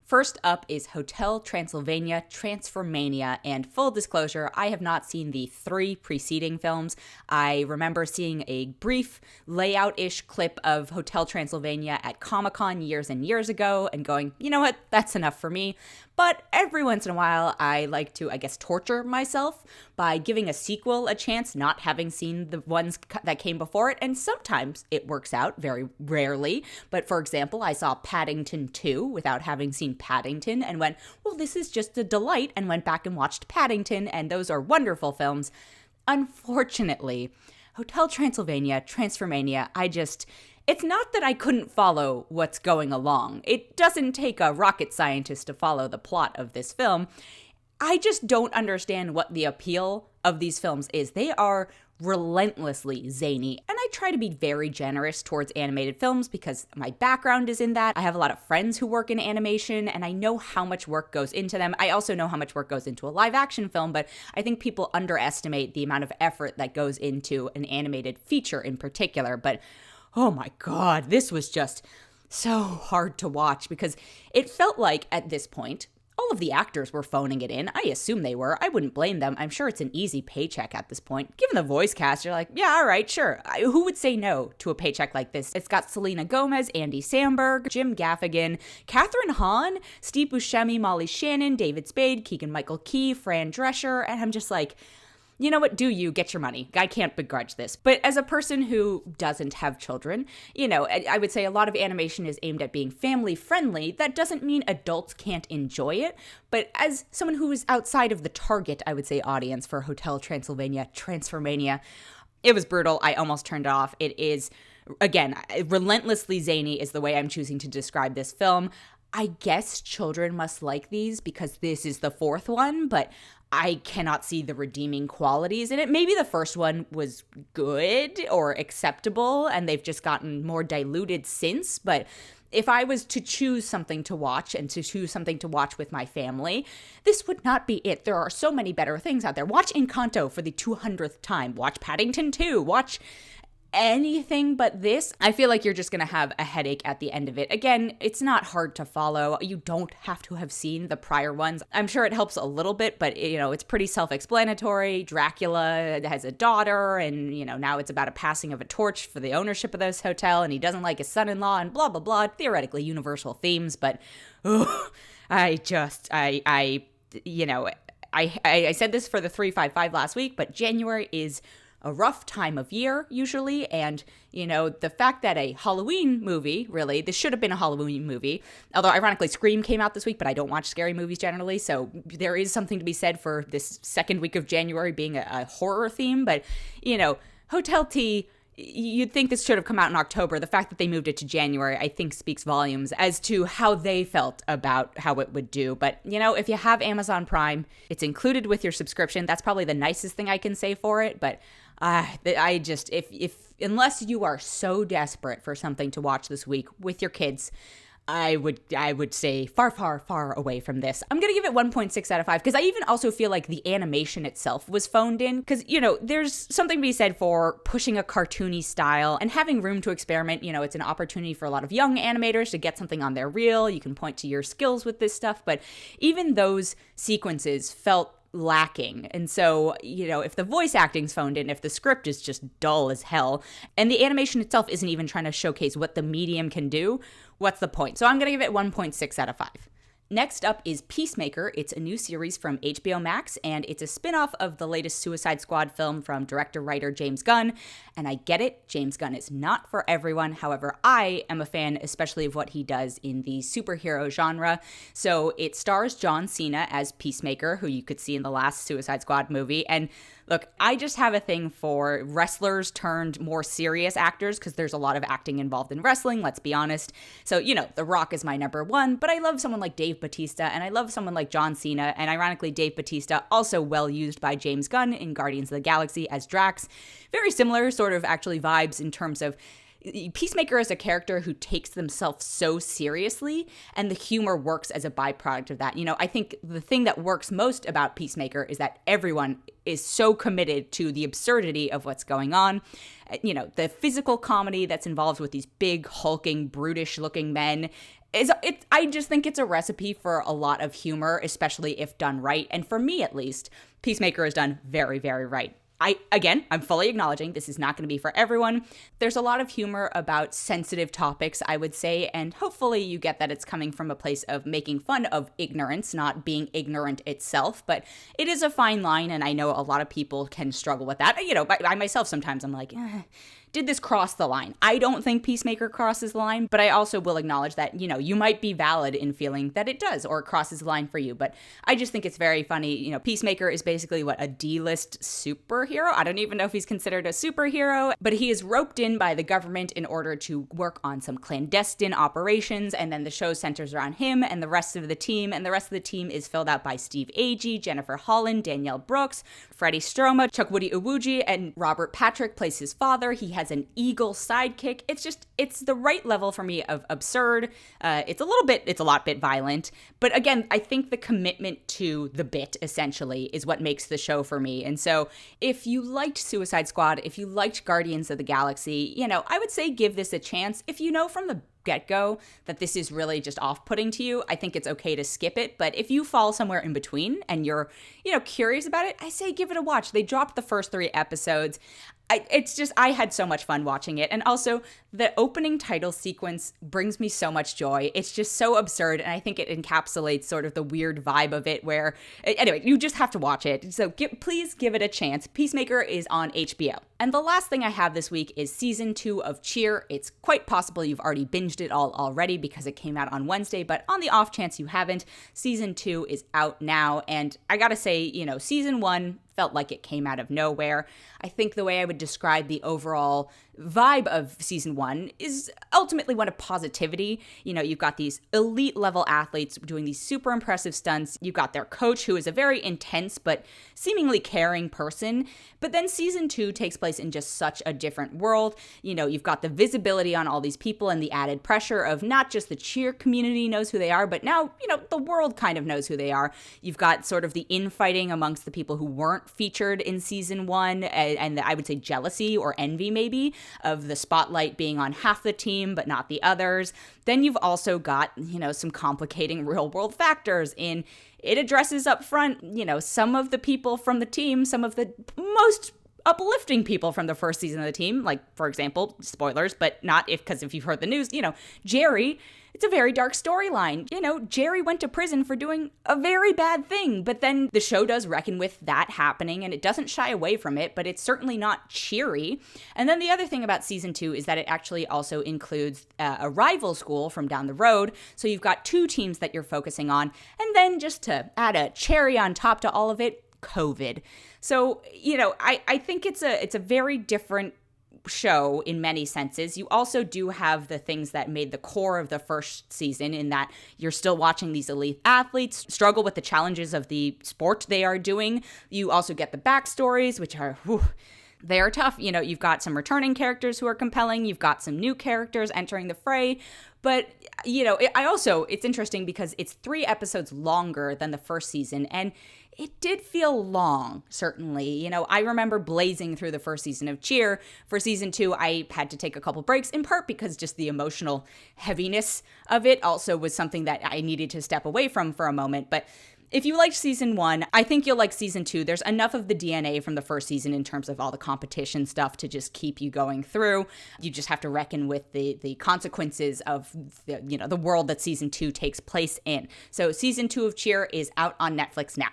First up is Hotel Transylvania, Transformania, and full disclosure, I have not seen the 3 preceding films. I remember seeing a brief layout-ish clip of Hotel Transylvania at Comic-Con years and years ago and going, you know what, that's enough for me. But every once in a while, I like to, torture myself by giving a sequel a chance, not having seen the ones that came before it, and sometimes it works out, very rarely. But for example, I saw Paddington 2 without having seen Paddington and went, well, this is just a delight, and went back and watched Paddington, and those are wonderful films. Unfortunately, Hotel Transylvania, Transformania, it's not that I couldn't follow what's going along. It doesn't take a rocket scientist to follow the plot of this film. I just don't understand what the appeal of these films is. They are relentlessly zany. And I try to be very generous towards animated films because my background is in that. I have a lot of friends who work in animation and I know how much work goes into them. I also know how much work goes into a live action film, but I think people underestimate the amount of effort that goes into an animated feature in particular. But oh my God, this was just so hard to watch because it felt like at this point, all of the actors were phoning it in. I assume they were. I wouldn't blame them. I'm sure it's an easy paycheck at this point. Given the voice cast, you're like, yeah, all right, sure. Who would say no to a paycheck like this? It's got Selena Gomez, Andy Samberg, Jim Gaffigan, Catherine Hahn, Steve Buscemi, Molly Shannon, David Spade, Keegan-Michael Key, Fran Drescher, and I'm just like, you know what, do you get your money? I can't begrudge this. But as a person who doesn't have children, I would say a lot of animation is aimed at being family friendly. That doesn't mean adults can't enjoy it. But as someone who is outside of the target, I would say, audience for Hotel Transylvania, Transformania, it was brutal. I almost turned it off. It is, again, relentlessly zany is the way I'm choosing to describe this film. I guess children must like these because this is the 4th one, but I cannot see the redeeming qualities in it. Maybe the first one was good or acceptable and they've just gotten more diluted since, but if I was to choose something to watch and to choose something to watch with my family, this would not be it. There are so many better things out there. Watch Encanto for the 200th time. Watch Paddington 2. Watch anything but this. I feel like you're just going to have a headache at the end of it. Again, it's not hard to follow. You don't have to have seen the prior ones. I'm sure it helps a little bit, but it's pretty self-explanatory. Dracula has a daughter and, now it's about a passing of a torch for the ownership of this hotel and he doesn't like his son-in-law and blah, blah, blah. Theoretically universal themes, but I said this for the 355 last week, but January is a rough time of year usually, and the fact that a Halloween movie, really, this should have been a Halloween movie, although ironically Scream came out this week, but I don't watch scary movies generally, so there is something to be said for this second week of January being a horror theme, but Hotel T, you'd think this should have come out in October. The fact that they moved it to January, I think, speaks volumes as to how they felt about how it would do. But, if you have Amazon Prime, it's included with your subscription. That's probably the nicest thing I can say for it. But if unless you are so desperate for something to watch this week with your kids, I would say far, far, far away from this. I'm going to give it 1.6 out of 5 because I even also feel like the animation itself was phoned in because, there's something to be said for pushing a cartoony style and having room to experiment. It's an opportunity for a lot of young animators to get something on their reel. You can point to your skills with this stuff, but even those sequences felt lacking. And so, if the voice acting's phoned in, if the script is just dull as hell, and the animation itself isn't even trying to showcase what the medium can do, what's the point? So I'm going to give it 1.6 out of 5. Next up is Peacemaker. It's a new series from HBO Max, and it's a spin-off of the latest Suicide Squad film from director-writer James Gunn. And I get it, James Gunn is not for everyone. However, I am a fan, especially of what he does in the superhero genre. So it stars John Cena as Peacemaker, who you could see in the last Suicide Squad movie. And look, I just have a thing for wrestlers turned more serious actors because there's a lot of acting involved in wrestling, let's be honest. So, The Rock is my number one, but I love someone like Dave Bautista and I love someone like John Cena. And ironically, Dave Bautista also well used by James Gunn in Guardians of the Galaxy as Drax. Very similar sort of actually vibes in terms of Peacemaker is a character who takes themselves so seriously, and the humor works as a byproduct of that. I think the thing that works most about Peacemaker is that everyone is so committed to the absurdity of what's going on. The physical comedy that's involved with these big, hulking, brutish-looking men, I just think it's a recipe for a lot of humor, especially if done right. And for me, at least, Peacemaker is done very, very right. I'm fully acknowledging this is not going to be for everyone. There's a lot of humor about sensitive topics, I would say, and hopefully you get that it's coming from a place of making fun of ignorance, not being ignorant itself. But it is a fine line, and I know a lot of people can struggle with that. I myself sometimes I'm like, did this cross the line? I don't think Peacemaker crosses the line, but I also will acknowledge that, you might be valid in feeling that it does or crosses the line for you. But I just think it's very funny. Peacemaker is basically a D-list superhero. I don't even know if he's considered a superhero, but he is roped in by the government in order to work on some clandestine operations. And then the show centers around him and the rest of the team. And the rest of the team is filled out by Steve Agee, Jennifer Holland, Danielle Brooks, Freddie Stroma, Chukwudi Iwuji, and Robert Patrick plays his father. He has an eagle sidekick. It's the right level for me of absurd. It's a lot bit violent, but again, I think the commitment to the bit essentially is what makes the show for me. And so if you liked Suicide Squad, if you liked Guardians of the Galaxy, I would say give this a chance. If you know from the get-go that this is really just off-putting to you, I think it's okay to skip it. But if you fall somewhere in between and you're, curious about it, I say give it a watch. They dropped the first 3 episodes. I had so much fun watching it. And also, the opening title sequence brings me so much joy. It's just so absurd, and I think it encapsulates sort of the weird vibe of it where, anyway, you just have to watch it. So please give it a chance. Peacemaker is on HBO. And the last thing I have this week is season 2 of Cheer. It's quite possible you've already binged it all already because it came out on Wednesday, but on the off chance you haven't, season 2 is out now. And I gotta say, season 1 felt like it came out of nowhere. I think the way I would describe the overall vibe of season 1 is ultimately one of positivity. You've got these elite level athletes doing these super impressive stunts. You've got their coach, who is a very intense but seemingly caring person. But then season 2 takes place in just such a different world. You've got the visibility on all these people and the added pressure of not just the cheer community knows who they are, but now, the world kind of knows who they are. You've got sort of the infighting amongst the people who weren't featured in season 1, and I would say jealousy or envy maybe of the spotlight being on half the team but not the others. Then you've also got, some complicating real world factors in it addresses up front, some of the people from the team, some of the most uplifting people from the first season of the team, like, for example, spoilers, but not because if you've heard the news, Jerry, it's a very dark storyline. Jerry went to prison for doing a very bad thing, but then the show does reckon with that happening, and it doesn't shy away from it, but it's certainly not cheery. And then the other thing about season 2 is that it actually also includes a rival school from down the road, so you've got 2 teams that you're focusing on, and then just to add a cherry on top to all of it, COVID. So, I think it's a very different show in many senses. You also do have the things that made the core of the first season, in that you're still watching these elite athletes struggle with the challenges of the sport they are doing. You also get the backstories, which are, they are tough. You've got some returning characters who are compelling. You've got some new characters entering the fray. But, it's interesting because it's 3 episodes longer than the first season, and it did feel long, certainly. I remember blazing through the first season of Cheer. For season 2, I had to take a couple breaks, in part because just the emotional heaviness of it also was something that I needed to step away from for a moment. But if you liked season 1, I think you'll like season 2. There's enough of the DNA from the first season in terms of all the competition stuff to just keep you going through. You just have to reckon with the consequences of the world that season 2 takes place in. So season 2 of Cheer is out on Netflix now.